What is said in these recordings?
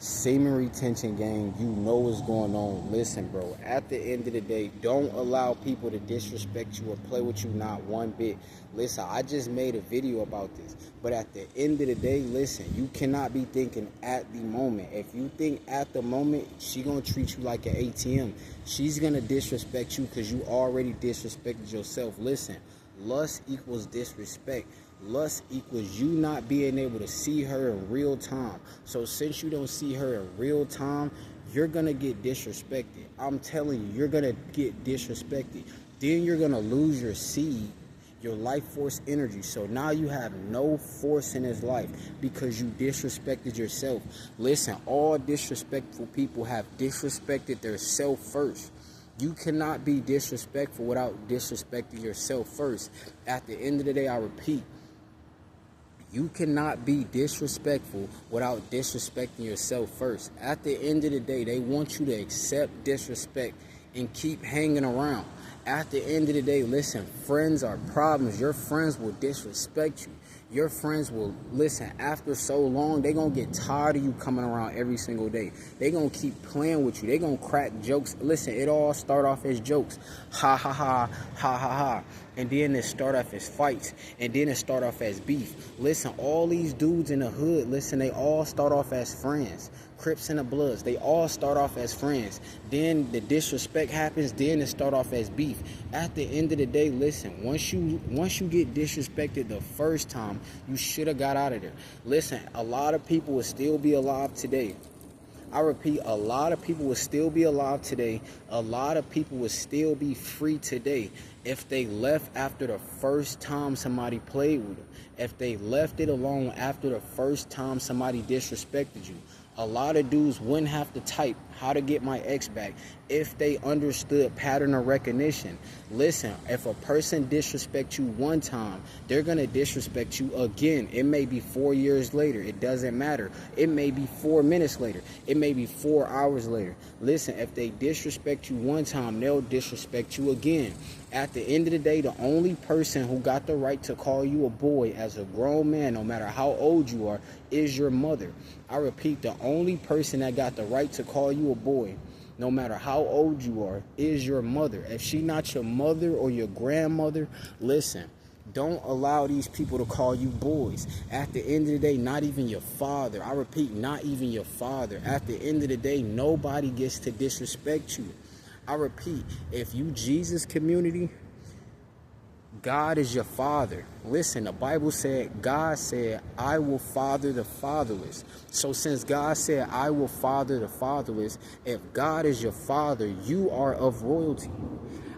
Semen retention gang, you know what's going on. Listen, bro, at the end of the day, don't allow people to disrespect you or play with you not one bit. Listen, I just made a video about this, but at the end of the day, listen, you cannot be thinking at the moment. If you think at the moment, she gonna treat you like an ATM. She's gonna disrespect you because you already disrespected yourself. Listen, lust equals disrespect. Lust equals you not being able to see her in real time. So since you don't see her in real time, you're going to get disrespected. I'm telling you, you're going to get disrespected. Then you're going to lose your seed, your life force energy. So now you have no force in his life because you disrespected yourself. Listen, all disrespectful people have disrespected their self first. You cannot be disrespectful without disrespecting yourself first. At the end of the day, I repeat, you cannot be disrespectful without disrespecting yourself first. At the end of the day, they want you to accept disrespect and keep hanging around. At the end of the day, listen, friends are problems. Your friends will disrespect you. Your friends will, listen, after so long, they going to get tired of you coming around every single day. They going to keep playing with you. They going to crack jokes. Listen, it all start off as jokes. Ha, ha, ha, ha, ha, ha. And then it start off as fights. And then it start off as beef. Listen, all these dudes in the hood, listen, they all start off as friends. Crips and the Bloods, they all start off as friends. Then the disrespect happens, then it start off as beef. At the end of the day, listen, once you get disrespected the first time, you should have got out of there. Listen, a lot of people will still be alive today. I repeat, a lot of people will still be alive today. A lot of people will still be free today if they left after the first time somebody played with them. If they left it alone after the first time somebody disrespected you. A lot of dudes wouldn't have to type how to get my ex back if they understood pattern of recognition. Listen, if a person disrespects you one time, they're going to disrespect you again. It may be 4 years later. It doesn't matter. It may be 4 minutes later. It may be 4 hours later. Listen, if they disrespect you one time, they'll disrespect you again. At the end of the day, the only person who got the right to call you a boy as a grown man, no matter how old you are, is your mother. I repeat, the only person that got the right to call you a boy, no matter how old you are, is your mother. If she not your mother or your grandmother, listen, don't allow these people to call you boys. At the end of the day, not even your father. I repeat, not even your father. At the end of the day, nobody gets to disrespect you. I repeat, if you Jesus community, God is your father. Listen, the Bible said, God said, I will father the fatherless. So since God said, I will father the fatherless, if God is your father, you are of royalty.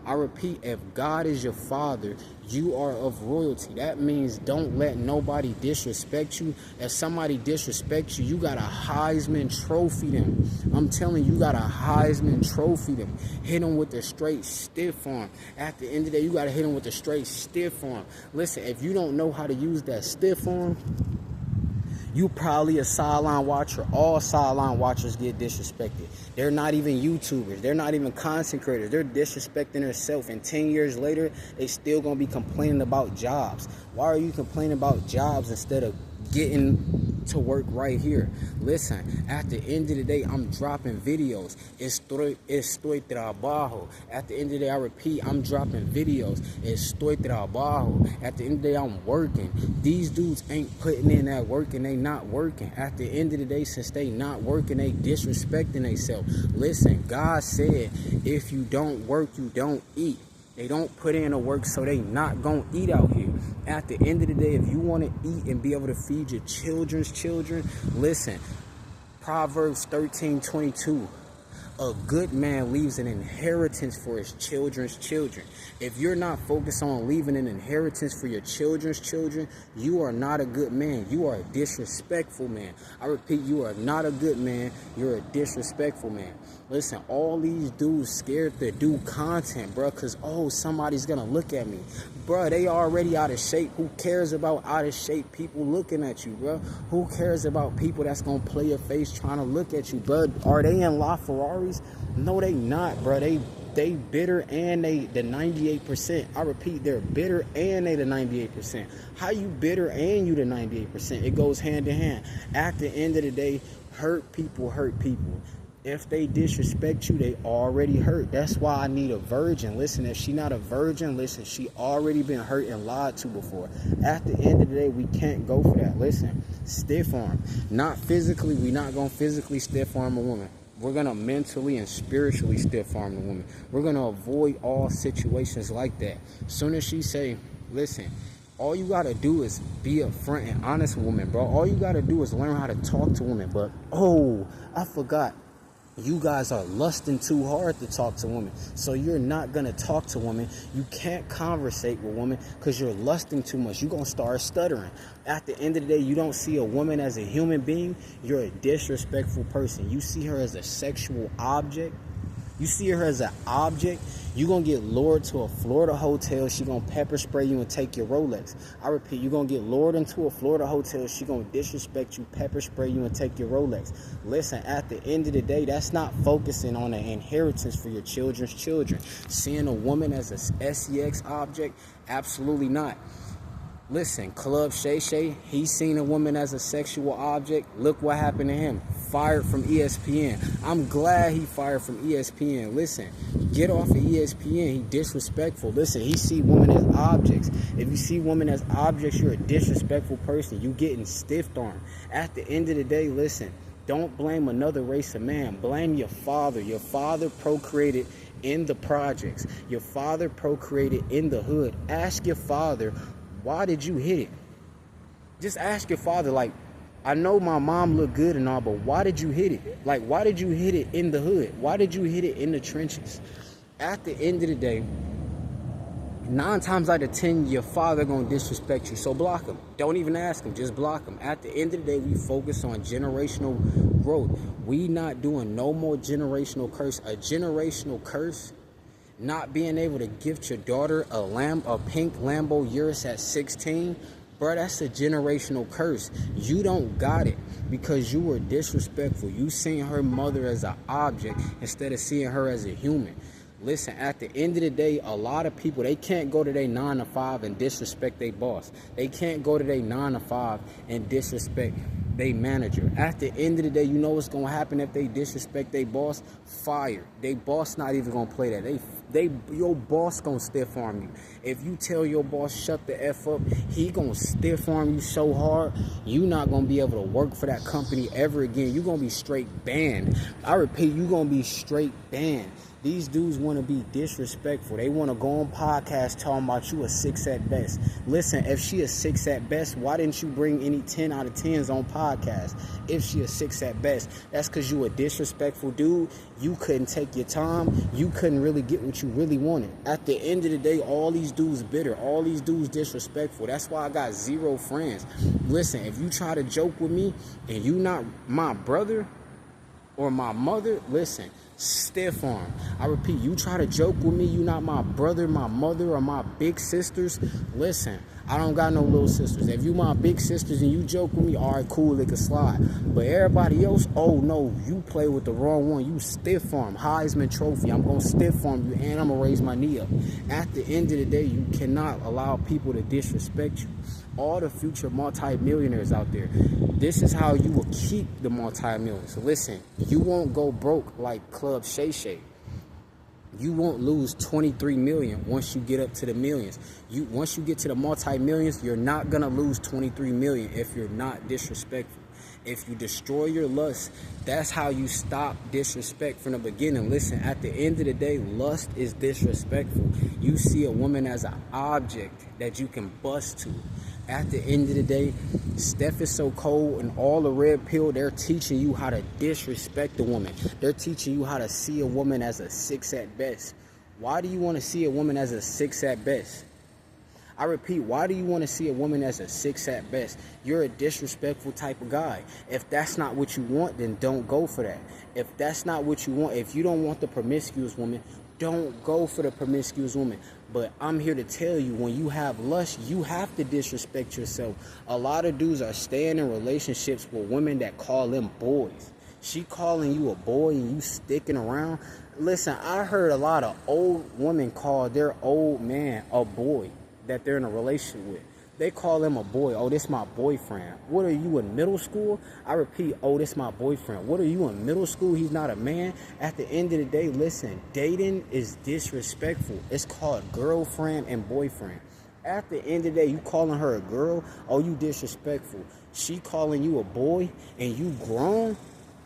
I repeat, if God is your father, you are of royalty. That means don't let nobody disrespect you. If somebody disrespects you, you got to Heisman trophy them. I'm telling you, you got to Heisman trophy them. Hit them with the straight stiff arm. At the end of the day, you got to hit them with the straight stiff arm. Listen, if you don't know how to use that stiff arm, you probably a sideline watcher. All sideline watchers get disrespected. They're not even YouTubers. They're not even content creators. They're disrespecting themselves. And 10 years later, they still going to be complaining about jobs. Why are you complaining about jobs instead of getting to work right here? Listen, at the end of the day, I'm dropping videos. Estoy trabajo. At the end of the day, I repeat, I'm dropping videos. Estoy trabajo. At the end of the day, I'm working. These dudes ain't putting in that work and they not working. At the end of the day, since they not working, they disrespecting themselves. Listen, God said, if you don't work, you don't eat. They don't put in the work, so they not going to eat out here. At the end of the day, if you want to eat and be able to feed your children's children, listen, Proverbs 13:22. A good man leaves an inheritance for his children's children. If you're not focused on leaving an inheritance for your children's children, you are not a good man. You are a disrespectful man. I repeat, you are not a good man. You're a disrespectful man. Listen, all these dudes scared to do content, bro, because, oh, somebody's going to look at me. Bro, they already out of shape. Who cares about out of shape people looking at you, bro? Who cares about people that's going to play your face trying to look at you, bro? Are they in LaFerraris? No, they not, bro. They bitter and they the 98%. I repeat, they're bitter and they the 98%. How you bitter and you the 98%? It goes hand in hand. At the end of the day, Hurt people hurt people. If they disrespect you, they already hurt. That's why I need a virgin. Listen, if she not a virgin, listen, she already been hurt and lied to before. At the end of the day, we can't go for that. Listen, stiff arm. Not physically, we not going to physically stiff arm a woman. We're going to mentally and spiritually stiff arm the woman. We're going to avoid all situations like that. As soon as she say, listen, all you got to do is be a front and honest woman, bro. All you got to do is learn how to talk to women. But, oh, I forgot. You guys are lusting too hard to talk to women. So you're not going to talk to women. You can't conversate with women because you're lusting too much. You're going to start stuttering. At the end of the day, you don't see a woman as a human being. You're a disrespectful person. You see her as a sexual object. You see her as an object. You're going to get lured to a Florida hotel. She's going to pepper spray you and take your Rolex. I repeat, you're going to get lured into a Florida hotel. She's going to disrespect you, pepper spray you, and take your Rolex. Listen, at the end of the day, that's not focusing on an inheritance for your children's children. Seeing a woman as a sex object, absolutely not. Listen, Club Shay Shay, he seen a woman as a sexual object. Look what happened to him. Fired from ESPN. I'm glad he fired from ESPN. Listen, get off of ESPN. He disrespectful. Listen, he see women as objects. If you see women as objects, you're a disrespectful person. You getting stiff armed. At the end of the day, listen, don't blame another race of man. Blame your father. Your father procreated in the projects. Your father procreated in the hood. Ask your father, why did you hit it? Just ask your father, like, I know my mom looked good and all, but why did you hit it? Like, why did you hit it in the hood? Why did you hit it in the trenches? At the end of the day, 9 times out of 10, your father gonna disrespect you, so block him. Don't even ask him, just block him. At the end of the day, we focus on generational growth. We not doing no more generational curse. A generational curse, not being able to gift your daughter a pink Lambo Urus at 16, bro, that's a generational curse. You don't got it because you were disrespectful. You seen her mother as an object instead of seeing her as a human. Listen, at the end of the day, a lot of people, they can't go to their 9 to 5 and disrespect their boss. They can't go to their 9 to 5 and disrespect their manager. At the end of the day, you know what's going to happen if they disrespect their boss? Fired. Their boss not even going to play that. Your boss going to stiff arm you. If you tell your boss shut the F up, he going to stiff arm you so hard, you not going to be able to work for that company ever again. You're going to be straight banned. I repeat, you're going to be straight banned. These dudes want to be disrespectful. They want to go on podcasts talking about you a 6 at best. Listen, if she a 6 at best, why didn't you bring any 10 out of 10s on podcasts? If she a 6 at best, that's because you a disrespectful dude. You couldn't take your time. You couldn't really get what you really wanted. At the end of the day, all these dudes bitter. All these dudes disrespectful. That's why I got 0 friends. Listen, if you try to joke with me and you not my brother or my mother, listen, stiff arm. I repeat, you try to joke with me, you not my brother, my mother, or my big sisters, listen, I don't got no little sisters. If you my big sisters and you joke with me, all right, cool, it can slide. But everybody else, oh no, you play with the wrong one. You stiff arm, Heisman Trophy. I'm going to stiff arm you and I'm going to raise my knee up. At the end of the day, you cannot allow people to disrespect you. All the future multi-millionaires out there, this is how you will keep the multi-millions. Listen, you won't go broke like Club Shay Shay. You won't lose 23 million once you get up to the millions. Once you get to the multi-millions, you're not going to lose 23 million if you're not disrespectful. If you destroy your lust, that's how you stop disrespect from the beginning. Listen, at the end of the day, lust is disrespectful. You see a woman as an object that you can bust to. At the end of the day, Steph is so cold and all the red pill, they're teaching you how to disrespect a woman. They're teaching you how to see a woman as a 6 at best. Why do you want to see a woman as a 6 at best? I repeat, why do you want to see a woman as a 6 at best? You're a disrespectful type of guy. If that's not what you want, then don't go for that. If that's not what you want, if you don't want the promiscuous woman, don't go for the promiscuous woman. But I'm here to tell you, when you have lust, you have to disrespect yourself. A lot of dudes are staying in relationships with women that call them boys. She calling you a boy and you sticking around. Listen, I heard a lot of old women call their old man a boy that they're in a relationship with. They call him a boy. Oh, this my boyfriend. What are you in middle school? I repeat, oh, this my boyfriend. What are you in middle school? He's not a man. At the end of the day, listen, dating is disrespectful. It's called girlfriend and boyfriend. At the end of the day, you calling her a girl, oh, you disrespectful. She calling you a boy and you grown,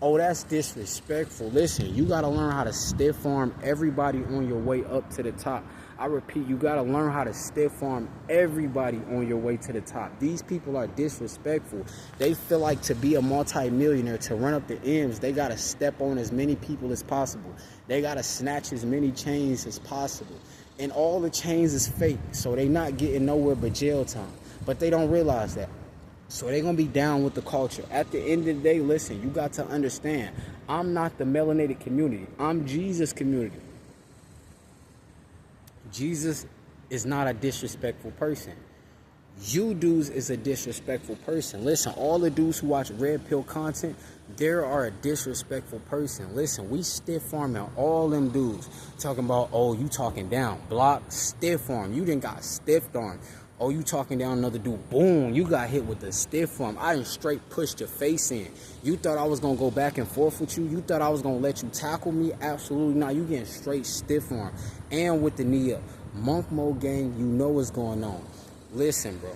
oh, that's disrespectful. Listen, you got to learn how to stiff arm everybody on your way up to the top. I repeat, you got to learn how to stiff arm everybody on your way to the top. These people are disrespectful. They feel like to be a multi-millionaire, to run up the M's, they got to step on as many people as possible. They got to snatch as many chains as possible. And all the chains is fake, so they not getting nowhere but jail time. But they don't realize that. So they're going to be down with the culture. At the end of the day, listen, you got to understand, I'm not the melanated community. I'm Jesus' community. Jesus is not a disrespectful person. You dudes is a disrespectful person. Listen, all the dudes who watch Red Pill content, they are a disrespectful person. Listen, we stiff arming all them dudes. Talking about, oh, you talking down. Block, stiff arm. You done got stiffed arm. Oh, you talking down another dude. Boom, you got hit with the stiff arm. I done straight pushed your face in. You thought I was going to go back and forth with you? You thought I was going to let you tackle me? Absolutely not. You getting straight stiff arm. And with the knee up. Monk Mode gang, you know what's going on. Listen, bro.